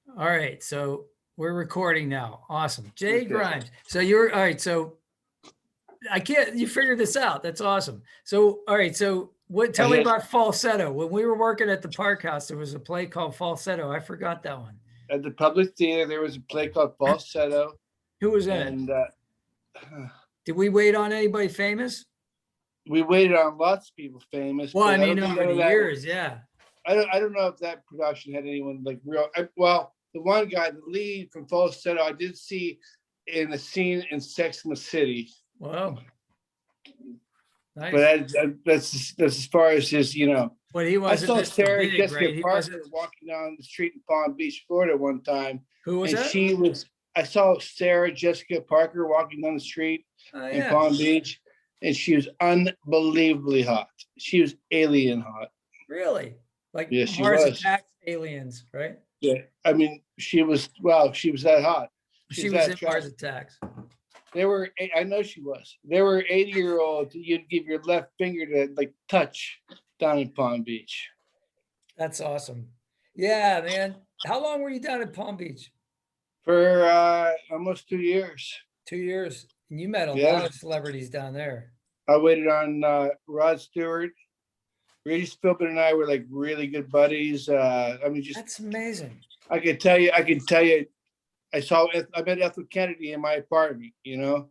All right, so we're recording now. Awesome. Jay Okay. Grimes. So you're all right. So I can't, you figured this out. That's awesome. So, all right. So I tell me hit about Falsetto. When we were working at the Park House, there was a play called Falsetto. I forgot that one. at the public theater. There was a play called Falsetto, Who was in it? and Did we wait on anybody famous? we waited on lots of people famous. Well, I But I mean, don't think over none the of that. years, yeah. I don't know if that production had anyone like real. Well, the one guy, the lead from Falsetto, I did see in a scene in Sex and the City. Wow. Nice. But that's as far as his, But he I wasn't saw Mr. Sarah Big, Jessica right? He Parker wasn't. walking down the street in Palm Beach, Florida one time. Who was And that? I saw Sarah Jessica Parker walking down the street Oh, in yeah. Palm Beach, and she was unbelievably hot. She was alien hot. Really? Like Yeah, she Mars was. Attacks aliens, right? Yeah. I mean, she was that hot. She was was that in Mars attractive. Attacks. I know she was. There were 80-year-olds you'd give your left finger to like touch down in Palm Beach. That's awesome. Yeah, man. How long were you down at Palm Beach? For almost 2 years. 2 years. And you met a Yeah. lot of celebrities down there. I waited on Rod Stewart. Regis, Philbin, and I were like really good buddies. I mean, just That's amazing. I can tell you. I met Ethel Kennedy in my apartment. There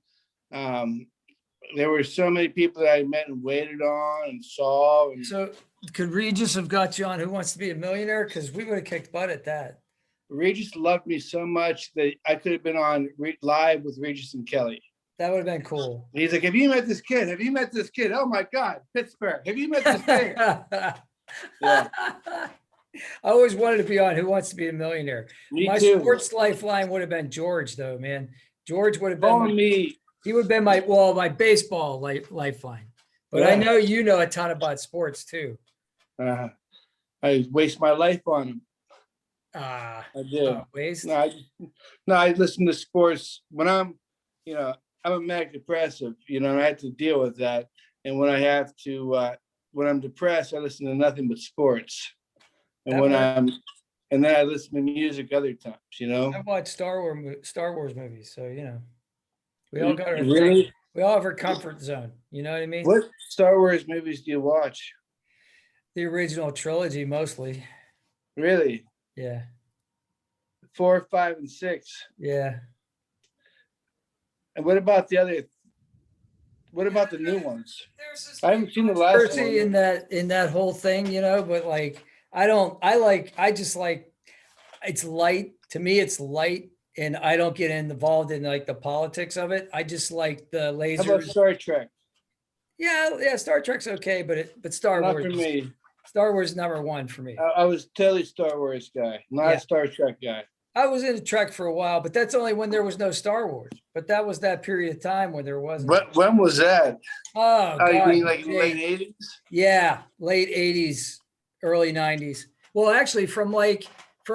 were so many people that I met and waited on and saw. And So could Regis have got you on Who Wants to Be a Millionaire? Because we would have kicked butt at that. Regis loved me so much that I could have been on live with Regis and Kelly. That would have been cool. And he's like, "Have you met this kid? Have you met this kid? Oh my God, Pittsburgh! Have you met this kid?" Yeah. I always wanted to be on Who Wants to Be a Millionaire. Me My too. sports lifeline would have been George, though, man. George would have been Call me. he would have been my baseball lifeline. But I Yeah. know you know a ton about sports too. I waste my life on him. Ah, I do. waste. No, I listen to sports when I'm a manic depressive, and I have to deal with that. And when I have to, when I'm depressed, I listen to nothing but sports. And and then I listen to music other times, I watch Star Wars movies, so we all got our Really? thing. We all have our comfort zone. You know what I mean? What Star Wars movies do you watch? The original trilogy, mostly. Really? Yeah. 4, 5, and 6. Yeah. And what about the new ones? I haven't seen the last Controversy one. in that whole thing, but like I just like it's light. To me, it's light, and I don't get involved in like the politics of it. I just like the How about lasers. Star Trek? Yeah, Star Trek's okay, but Star Not Wars for me. Star Wars is number one for me. I was totally Star Wars guy, not Yeah. a Star Trek guy. I was into Trek for a while, but that's only when there was no Star Wars. But that was that period of time when there wasn't. When was that? Oh, I God. mean, like late 80s? Yeah, late 80s, early 90s. Well, actually, from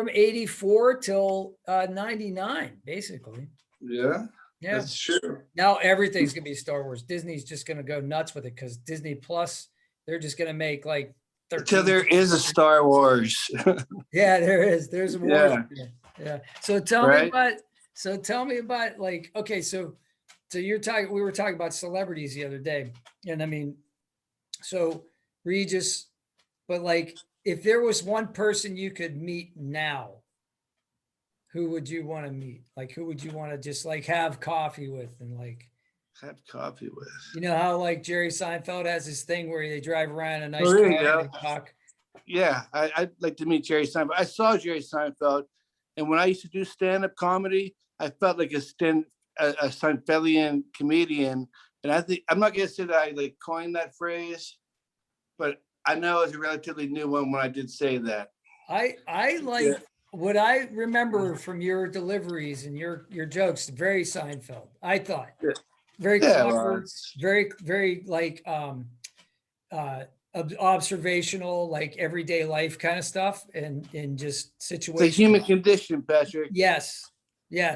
84 till 99, basically. Yeah, Yeah. that's true. Now everything's gonna be Star Wars. Disney's just gonna go nuts with it because Disney Plus, they're just gonna make like 13. Until there is a Star Wars. Yeah, there is. There's a war. Yeah. So tell me about like, okay, so we were talking about celebrities the other day. And I mean, so Regis, but like if there was one person you could meet now, who would you want to meet? Like who would you want to just like have coffee with and like Have coffee with. you know how like Jerry Seinfeld has this thing where they drive around a nice Oh, there you car go. and they talk. Yeah, I'd like to meet Jerry Seinfeld. I saw Jerry Seinfeld, and when I used to do stand-up comedy, I felt like a Seinfeldian comedian. And I think I'm not gonna say that I like coined that phrase, but I know it's a relatively new one when I did say that. I like what I remember from your deliveries and your jokes, very Seinfeld. I thought Yeah. very Yeah, clever, well, very like observational, like everyday life kind of stuff, and just it's a situations. human condition, Patrick. Yes, The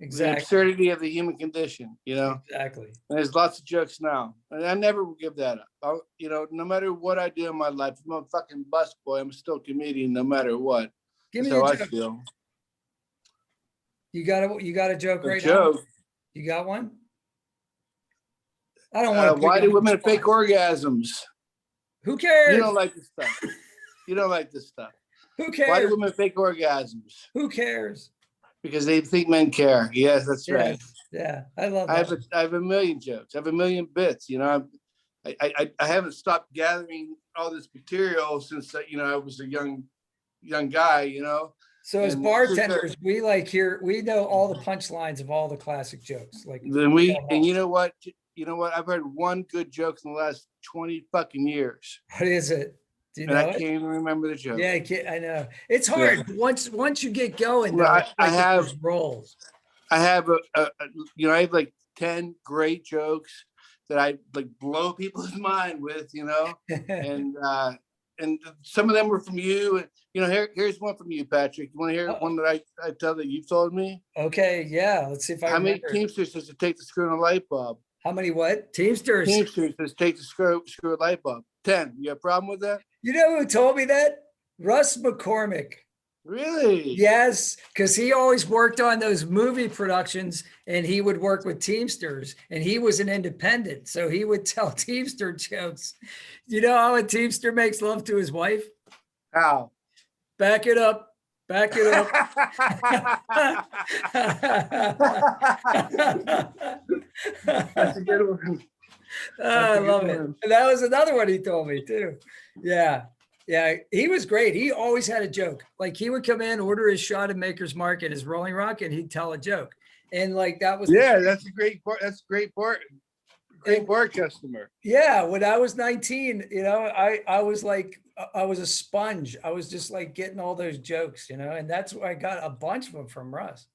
exactly, absurdity of the human condition, exactly. And there's lots of jokes now, and I never will give that up. No matter what I do in my life, I'm a fucking busboy. I'm still a comedian, no matter what. Give me That's how a I joke. feel. You got a joke A right joke. now? You got one? I don't want to. Why do women fake orgasms? Who cares? You don't like this stuff. You don't like this stuff. Who cares? Why do women fake orgasms? Who cares? Because they think men care. Yes, that's right. Yeah, I love that. I have a million jokes. I have a million bits. You know, I haven't stopped gathering all this material since I was a young guy. You know. So as bartenders, we know all the punchlines of all the classic jokes. Like then and you know what? I've heard one good joke in the last 20 fucking years. What is it? Do you know? I can't even remember the joke. Yeah, I know. It's hard. Yeah. Once you get going, though, I have rolls. I have I have like 10 great jokes that I like blow people's mind with, and some of them were from you. Here's one from you, Patrick. You want to hear one that I tell that you've told me? Okay, yeah. Let's see if I How remember. many Teamsters does it take to screw in a light bulb? How many what? Teamsters does it take to screw a light bulb? 10. You have a problem with that? You know who told me that? Russ McCormick. Really? Yes, because he always worked on those movie productions and he would work with Teamsters and he was an independent. So he would tell Teamster jokes. You know how a Teamster makes love to his wife? How? Back it up. Back it up. That's a good one. I love it. And that was another one he told me too. Yeah. Yeah. He was great. He always had a joke. Like he would come in, order his shot at Maker's Mark at his Rolling Rock, and he'd tell a joke. And like that was that's a great part. That's a great part. Great bar customer. Yeah. When I was 19, I was like, I was a sponge. I was just like getting all those jokes, and that's where I got a bunch of them from Russ.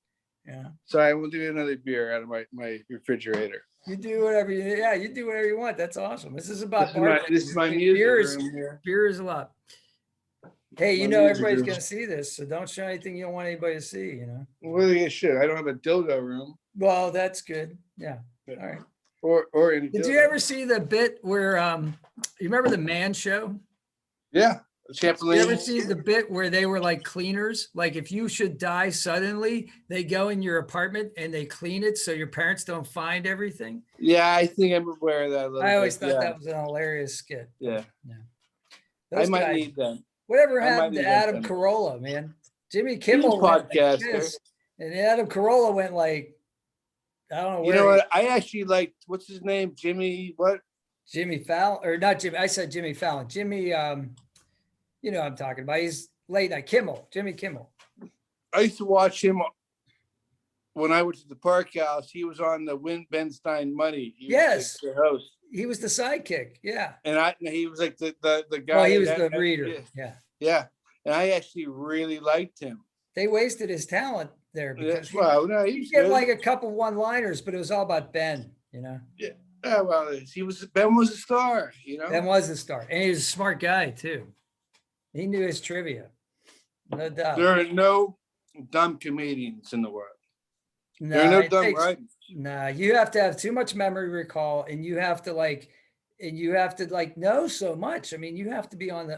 Yeah. So I will do another beer out of my refrigerator. You do whatever you do whatever you want. That's awesome. This is about this is my music room here. Beer is a lot. Hey, everybody's gonna see this, so don't show anything you don't want anybody to see, Well, they should. I don't have a dildo room. Well, that's good. Yeah. All right. Or any Did you ever see the bit where you remember the Man Show? Yeah. You ever see the bit where they were like cleaners? Like if you should die suddenly, they go in your apartment and they clean it so your parents don't find everything. Yeah, I think I'm aware of that. I always thought that was an hilarious skit. Yeah. Those I might guys, need them. Whatever happened to Adam Carolla, man? Jimmy Kimmel podcaster. And Adam Carolla went like, I don't know. You know what? I actually liked, what's his name? Jimmy, what? Jimmy Fallon, or not Jimmy. I said Jimmy Fallon. Jimmy, you know what I'm talking about. He's late night Jimmy Kimmel. I used to watch him when I was at the Park House. He was on the Win Ben Stein Money. He was like the host. He was the sidekick. Yeah. And he was like the guy. Well, he was the reader. Yeah. Yeah. And I actually really liked him. They wasted his talent there because he get like a couple one-liners, but it was all about Ben, Yeah. Well, Ben was a star, Ben was a star. And he was a smart guy too. He knew his trivia. No doubt. There are no dumb comedians in the world. No, there are no dumb writers. Nah, you have to have too much memory recall, and you have to know so much. I mean, you have to be on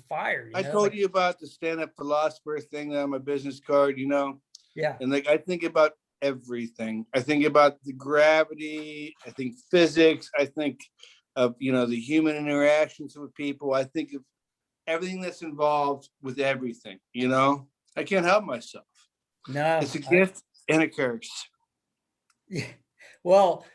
fire. I told you about the stand-up philosopher thing on my business card, Yeah. And I think about everything. I think about the gravity. I think physics. I think of, the human interactions with people. I think of everything that's involved with everything, I can't help myself. No. It's a gift and a curse. Yeah. Well,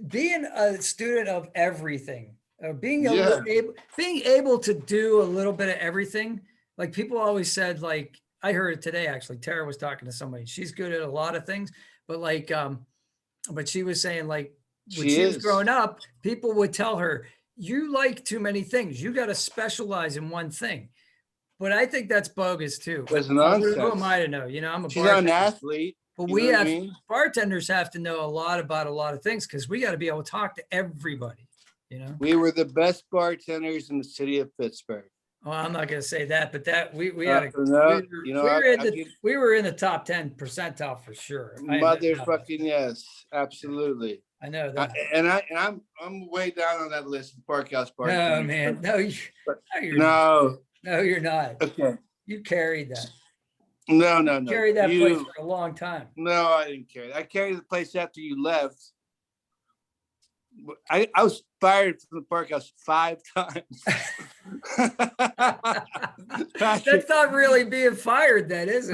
being a student of everything, being able to do a little bit of everything, like people always said, like I heard it today, actually, Tara was talking to somebody, she's good at a lot of things, but but she was saying like, when she was growing up, people would tell her, you like too many things. You got to specialize in one thing. But I think that's bogus too. That's nonsense. Who am I to know? I'm a She's not an athlete. But bartenders have to know a lot about a lot of things because we got to be able to talk to everybody. We were the best bartenders in the city of Pittsburgh. Well, I'm not going to say that, but that we were in the top 10 percentile for sure. Motherfucking yes, absolutely. I know that. I'm way down on that list of Park House bartenders. No, man. No, you're no. No, you're not. Okay. You carried that. No, no, You no. carried that place for a long time. No, I didn't carry it. I carried the place after you left. I was fired from the Parkhouse 5 times. That's not really being fired, then, is it?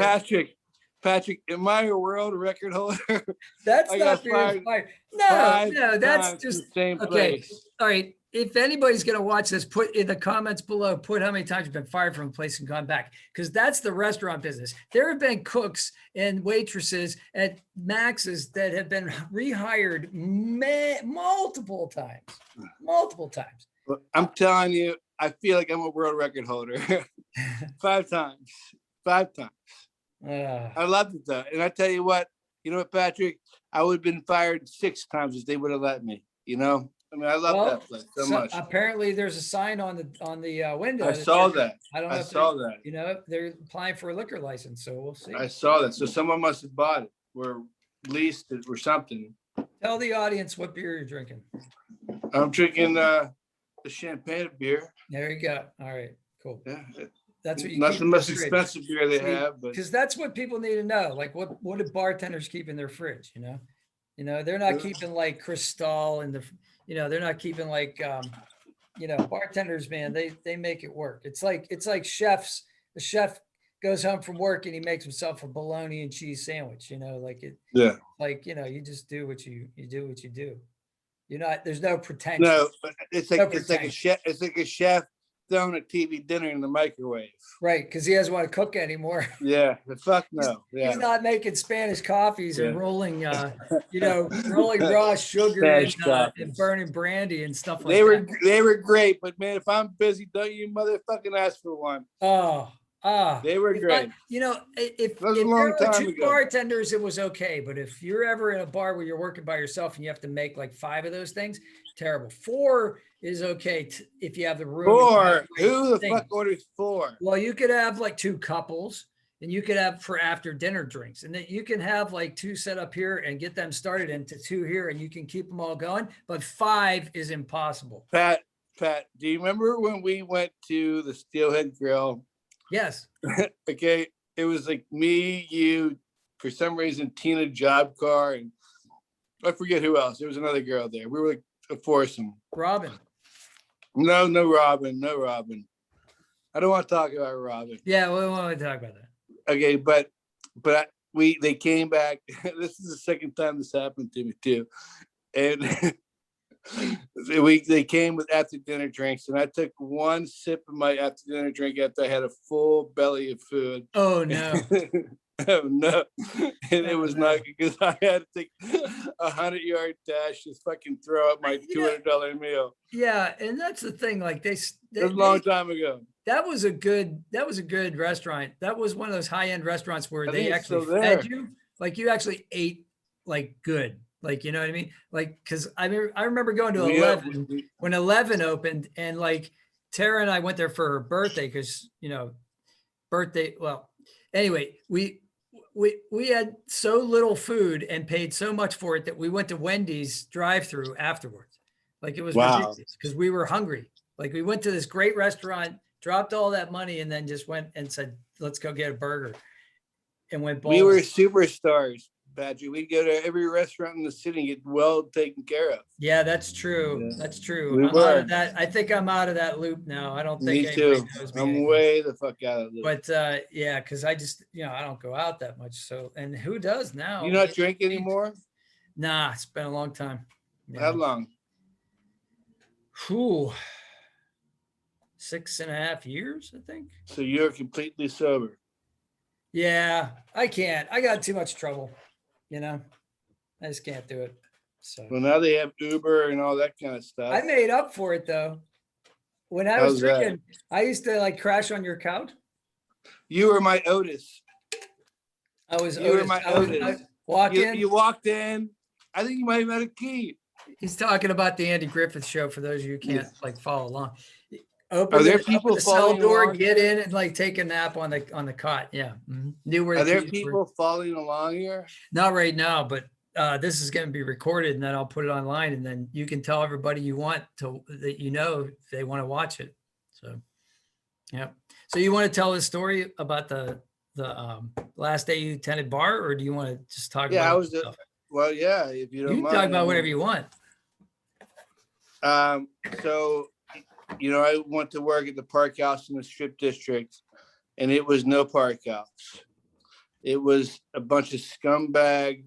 Patrick, am I a world record holder? That's not being fired. No, that's just the same okay. place. All right. If anybody's going to watch this, put in the comments below, put how many times you've been fired from a place and gone back, because that's the restaurant business. There have been cooks and waitresses at Max's that have been rehired multiple times. But I'm telling you, I feel like I'm a world record holder. 5 times. I loved it though. And I tell you what, Patrick, I would have been fired 6 times if they would have let me, I mean, I love that place so much. Apparently there's a sign on the window. I saw that. I don't know. I saw that. They're applying for a liquor license, so we'll see. I saw that. So someone must have bought it or leased it or something. Tell the audience what beer you're drinking. I'm drinking the champagne beer. There you go. All right, cool. Yeah. That's what you not the most expensive beer they have, but because that's what people need to know. Like what do bartenders keep in their fridge? They're not keeping like Cristal and they're not keeping like bartenders, man, they make it work. It's like chefs. The chef goes home from work and he makes himself a bologna and cheese sandwich, you just do what you do. There's no pretension. No, it's like a chef throwing a TV dinner in the microwave. Right, because he doesn't want to cook anymore. Yeah, but fuck no. He's not making Spanish coffees and rolling, rolling raw sugar and burning brandy and stuff like that. They were great, but man, if I'm busy, don't you motherfucking ask for one. They were great. If there were 2 bartenders, it was okay. But if you're ever in a bar where you're working by yourself and you have to make like 5 of those things, terrible. 4 is okay if you have the room. 4? Who the fuck orders 4? Well, you could have like 2 couples, and you could have for after dinner drinks, and then you can have like 2 set up here and get them started into 2 here, and you can keep them all going. But 5 is impossible. Pat, do you remember when we went to the Steelhead Grill? Yes. Okay, it was like me, you, for some reason, Tina Jobcar, and I forget who else. There was another girl there. We were like a foursome. Robin. No, Robin. I don't want to talk about Robin. Yeah, we don't want to talk about that. Okay, but they came back. This is the second time this happened to me too, and they came with after dinner drinks, and I took 1 sip of my after dinner drink after I had a full belly of food. Oh no. Oh no. And it was not because I had to take a 100-yard dash to fucking throw up my $200 meal. Yeah, and that's the thing. Like that was a long time ago. That was a good restaurant. That was one of those high-end restaurants where they actually fed you. Like you actually ate like good. Like, you know what I mean? Like, because I remember going to 11 when 11 opened, and like Tara and I went there for her birthday because, well, anyway, we had so little food and paid so much for it that we went to Wendy's drive-through afterwards. Like it was ridiculous because we were hungry. Like we went to this great restaurant, dropped all that money, and then just went and said, let's go get a burger. And went balls. We were superstars, Patrick. We'd go to every restaurant in the city and get well taken care of. Yeah, that's true. Yeah. That's true. We I'm out of that. I think I'm out of that loop now. I don't think me too. I'm way the fuck out of the loop. But yeah, because I just, I don't go out that much. So, and who does now? You not drink anymore? Nah, it's been a long time. Yeah. How long? 6.5 years, I think. So you're completely sober. Yeah, I can't. I got too much trouble. I just can't do it. So well, now they have Uber and all that kind of stuff. I made up for it though. When I was drinking, I used to like crash on your couch. You were my Otis. You were my Otis. You walked in. I think you might have had a key. He's talking about the Andy Griffith Show for those of you who can't like follow along. Are there people the cell door, get in and like take a nap on the cot? Yeah. Mm-hmm. Are there people following along here? Not right now, but this is going to be recorded, and then I'll put it online, and then you can tell everybody you want to if they want to watch it. So, yeah. So you want to tell the story about the last day you attended bar, or do you want to just talk Yeah, about well, yeah, if you don't you can mind. talk about whatever you want. So, I went to work at the park house in the Strip District, and it was no park house. It was a bunch of scumbag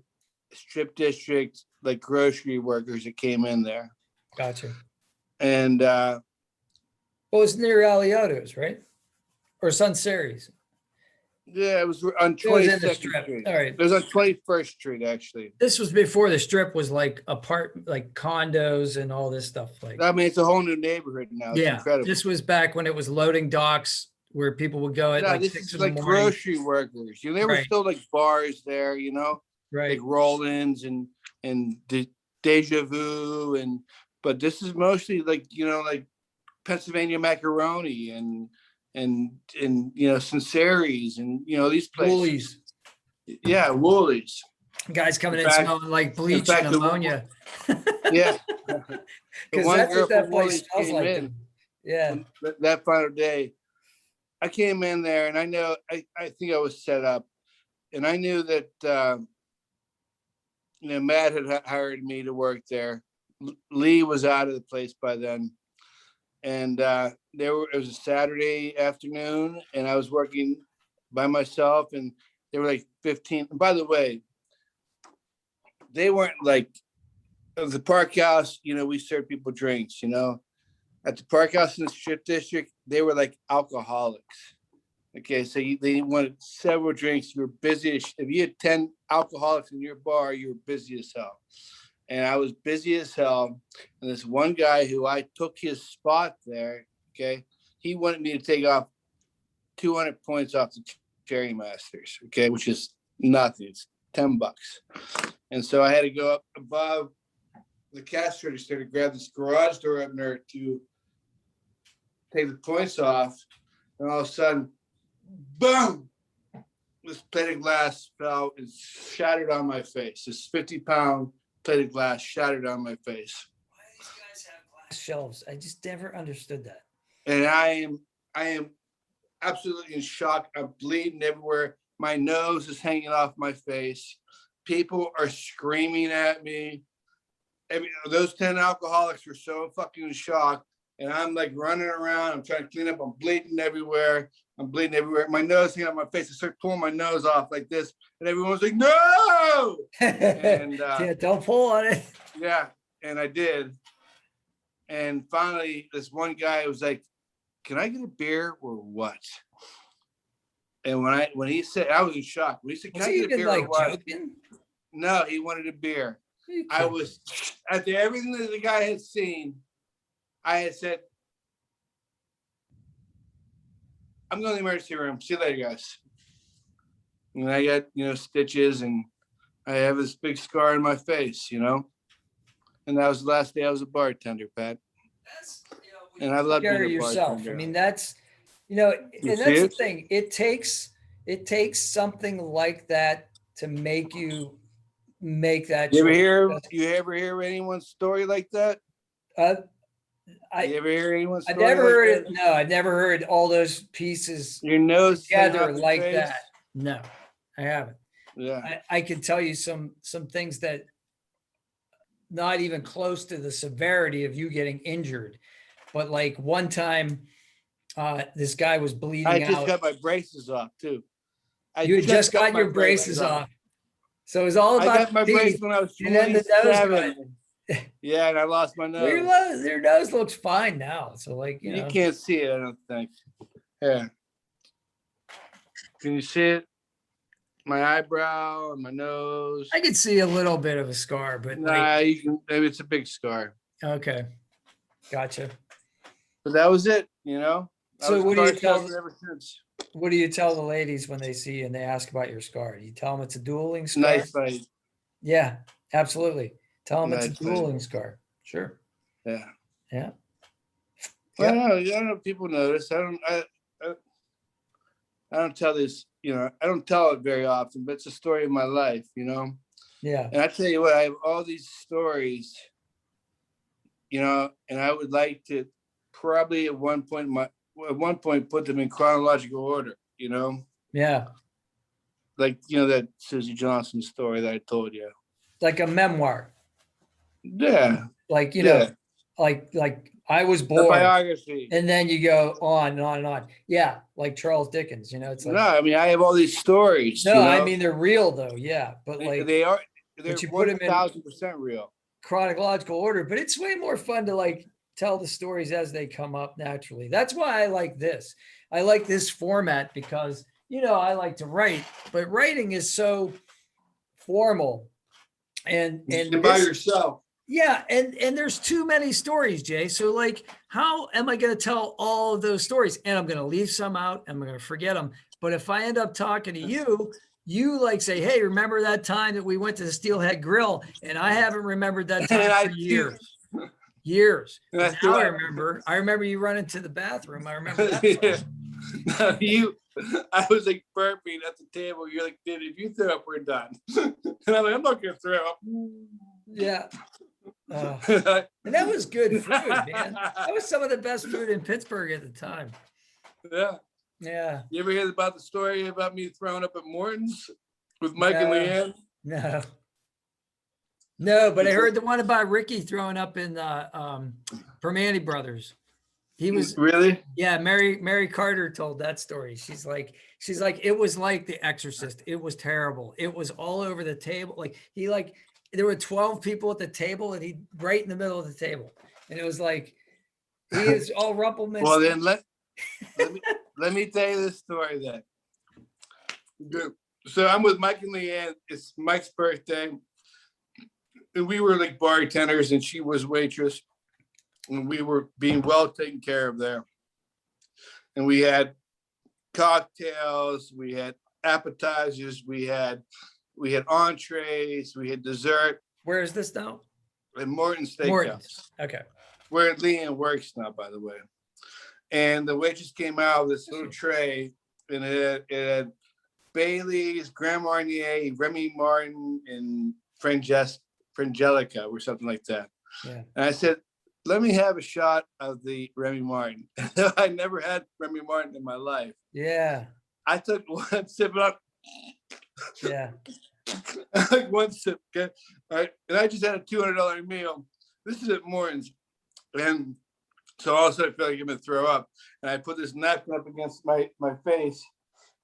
Strip District, like grocery workers that came in there. Gotcha. And well, it was near Aliotto's, right? Or Sun Series. Yeah, it was on 22nd Street. All right. It was on 21st Street, actually. This was before the Strip was like like condos and all this stuff. Like, I mean, it's a whole new neighborhood now. It's incredible. This was back when it was loading docks where people would go at like 6 in the morning. Grocery workers. There were still like bars there, right? Like Rollins and Deja Vu, but this is mostly like like Pennsylvania macaroni and Sinceres and these places. Woolies. Yeah, Woolies. Guys coming in smelling like bleach and ammonia. Yeah. Because that's what that place smells like. Yeah. That final day, I came in there and I know I think I was set up, and I knew that Matt had hired me to work there. Lee was out of the place by then. And it was a Saturday afternoon, and I was working by myself, and there were like 15. And by the way, they weren't like the park house. We served people drinks. At the park house in the Strip District, they were like alcoholics. Okay, so they wanted several drinks. You were busy. If you had 10 alcoholics in your bar, you were busy as hell. And I was busy as hell. And this one guy who I took his spot there, okay, he wanted me to take off 200 points off the Cherry Masters, okay, which is nothing. It's $10. And so I had to go up above the cash register to grab this garage door opener to take the points off. And all of a sudden, boom, this plate of glass fell and shattered on my face. This 50-pound plate of glass shattered on my face. Why do these guys have glass shelves? I just never understood that. And I am absolutely in shock. I'm bleeding everywhere. My nose is hanging off my face. People are screaming at me. Those 10 alcoholics were so fucking in shock. And I'm like running around. I'm trying to clean up. I'm bleeding everywhere. My nose hanging off my face. I start pulling my nose off like this. And everyone's like, no! And yeah, don't pull on it. Yeah, and I did. And finally, this one guy was like, can I get a beer or what? And when he said, I was in shock. When he said, can I get a beer or what? Joking? No, he wanted a beer. Okay. I was, after everything that the guy had seen, I had said, I'm going to the emergency room. See you later, guys. And I got, stitches, and I have this big scar in my face, And that was the last day I was a bartender, Pat. And I love being a bartender. I mean, that's, and that's the thing. It takes something like that to make you make that. You ever hear anyone's story like that? You ever hear anyone's story? I never heard it. No, I never heard all those pieces. Your nose together like that. No, I haven't. Yeah, I can tell you some things that not even close to the severity of you getting injured, but like one time, this guy was bleeding out. I just got my braces off too. You had just got your braces off. So it was all about. I got my braces when I was 27. Yeah, and I lost my nose. Well, your nose looks fine now. So like, you can't see it, I don't think. Yeah. Can you see it? My eyebrow and my nose. I could see a little bit of a scar, but nah, you can. Maybe it's a big scar. Okay, gotcha. But that was it. So what do you tell? What do you tell the ladies when they see you and they ask about your scar? Do you tell them it's a dueling scar? Nice fight. Yeah, absolutely. Tell them it's a dueling scar. Sure. Yeah. Yeah. Well, I don't know if people notice. I don't tell this, I don't tell it very often, but it's a story of my life, Yeah. And I tell you what, I have all these stories, and I would like to probably at one point at one point put them in chronological order, you know? Yeah. Like, you know, that Susie Johnson story that I told you. Like a memoir. Yeah. Like, you know, like I was The born. biography. And then you go on and on and on. Yeah. Like Charles Dickens, you know, it's like. No, I mean, I have all these stories. No, you know? I mean, they're real though. Yeah. But like. They're you put them in 1,000% real. chronological order, but it's way more fun to like tell the stories as they come up naturally. That's why I like this. I like this format because, you know, I like to write, but writing is so formal and by yourself. Yeah, and there's too many stories, Jay. So like, how am I going to tell all of those stories? And I'm going to leave some out. I'm going to forget them. But if I end up talking to you, you like say, hey, remember that time that we went to the Steelhead Grill? And I haven't remembered that time for years. Years. Now I remember you running to the bathroom. I remember that. No, I was like burping at the table. You're like, dude, if you throw up, we're done. And I'm like, I'm not going to throw up. Yeah. And that was good food, man. That was some of the best food in Pittsburgh at the time. Yeah. Yeah. You ever hear about the story about me throwing up at Morton's with Mike and Leanne? No. No, but I heard the one about Ricky throwing up in Permani Brothers. He was really? Yeah, Mary Carter told that story. She's like, it was like The Exorcist. It was terrible. It was all over the table. Like there were 12 people at the table and he right in the middle of the table. And it was like, he is all Rumpelman. Well, then let me tell you this story then. So I'm with Mike and Leanne. It's Mike's birthday. And we were like bartenders and she was waitress. And we were being well taken care of there. And we had cocktails, we had appetizers, we had entrees, we had dessert. Where is this now? At Morton's Steakhouse. Morton's. Okay. Where Leanne works now, by the way. And the waitress came out with this little tray, and it had Bailey's, Grand Marnier, Remy Martin, and Frangelica, or something like that. Yeah. And I said, let me have a shot of the Remy Martin. I never had Remy Martin in my life. Yeah. I took one sip up. Yeah. Like one sip, okay? All right. And I just had a $200 meal. This is at Morton's. And so all of a sudden I feel like I'm gonna throw up. And I put this napkin up against my face,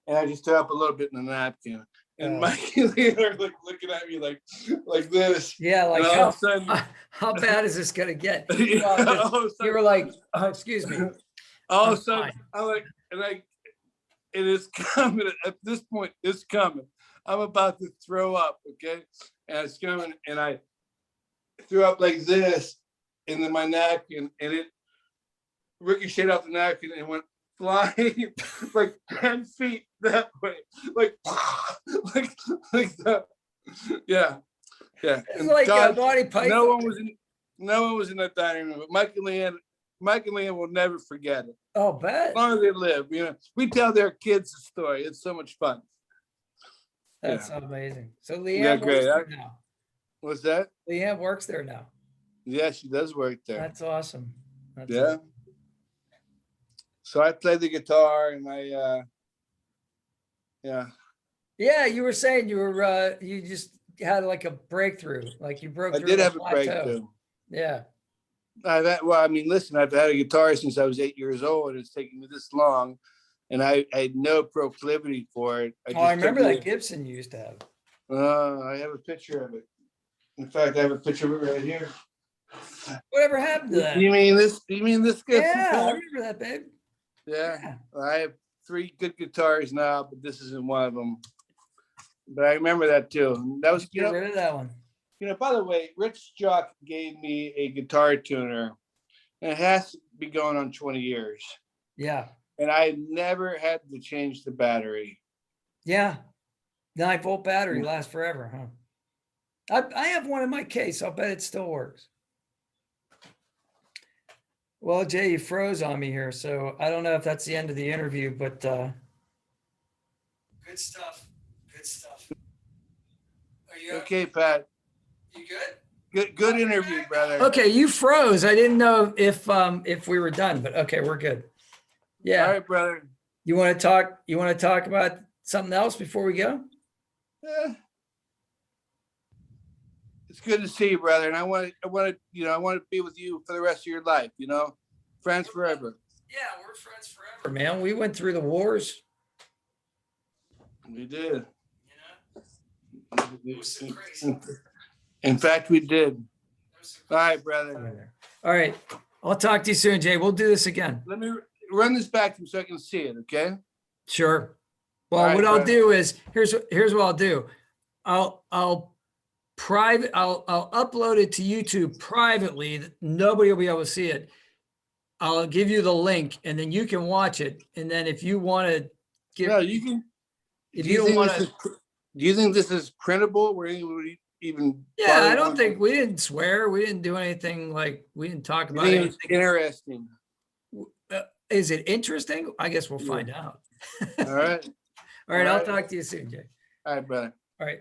and I just threw up a little bit in the napkin. And Mike and Leanne are like looking at me like this. Yeah, like how bad is this gonna get? You were like, excuse me. All of a sudden, it is coming. At this point, it's coming. I'm about to throw up, okay? And it's coming, and I threw up like this into my napkin, and it ricocheted off the napkin and went flying like 10 feet that way, like that. Yeah. It's like a body pipe. No one was in that dining room. But Mike and Leanne will never forget it. Oh, bet. As long as they live, you know, we tell their kids the story. It's so much fun. That's amazing. So Leanne works there now. What's that? Leanne works there now. Yeah, she does work there. That's awesome. Awesome. So I play the guitar, and Yeah, you were saying you just had like a breakthrough, like you broke through. I did have a breakthrough. Yeah. Listen, I've had a guitar since I was 8 years old, and it's taken me this long, and I had no proclivity for it. I remember that Gibson you used to have. I have a picture of it. In fact, I have a picture of it right here. Whatever happened to that? You mean this Gibson? Yeah, I remember that, babe. Yeah. I have 3 good guitars now, but this isn't one of them. But I remember that too. That was Get rid of that one. By the way, Rich Jock gave me a guitar tuner, and it has to be going on 20 years. Yeah. And I never had to change the battery. Yeah. 9-volt battery lasts forever, huh? I have one in my case. I'll bet it still works. Well, Jay, you froze on me here, so I don't know if that's the end of the interview, but good stuff. Good stuff. Are you okay, Pat? You good? Good interview, brother. Okay, you froze. I didn't know if we were done, but okay, we're good. Yeah. All right, brother. You want to talk about something else before we go? Yeah. It's good to see you, brother. And I want to be with you for the rest of your life, friends forever. Yeah, we're friends forever, man. We went through the wars. We did. It was so crazy. In fact, we did. All right, brother. All right. I'll talk to you soon, Jay. We'll do this again. Let me run this back to you so I can see it, okay? Sure. Well, right, what I'll brother. do is here's what I'll do. I'll upload it to YouTube privately. Nobody will be able to see it. I'll give you the link and then you can watch it. And then if you want to give, No, you can. if you don't want to, do you think this is printable? Where you even? yeah, I don't think we didn't swear. We didn't do anything like we didn't talk about anything. Interesting. Is it interesting? I guess we'll find out. All right. All right. I'll talk to you soon, Jay. All right, brother. All right.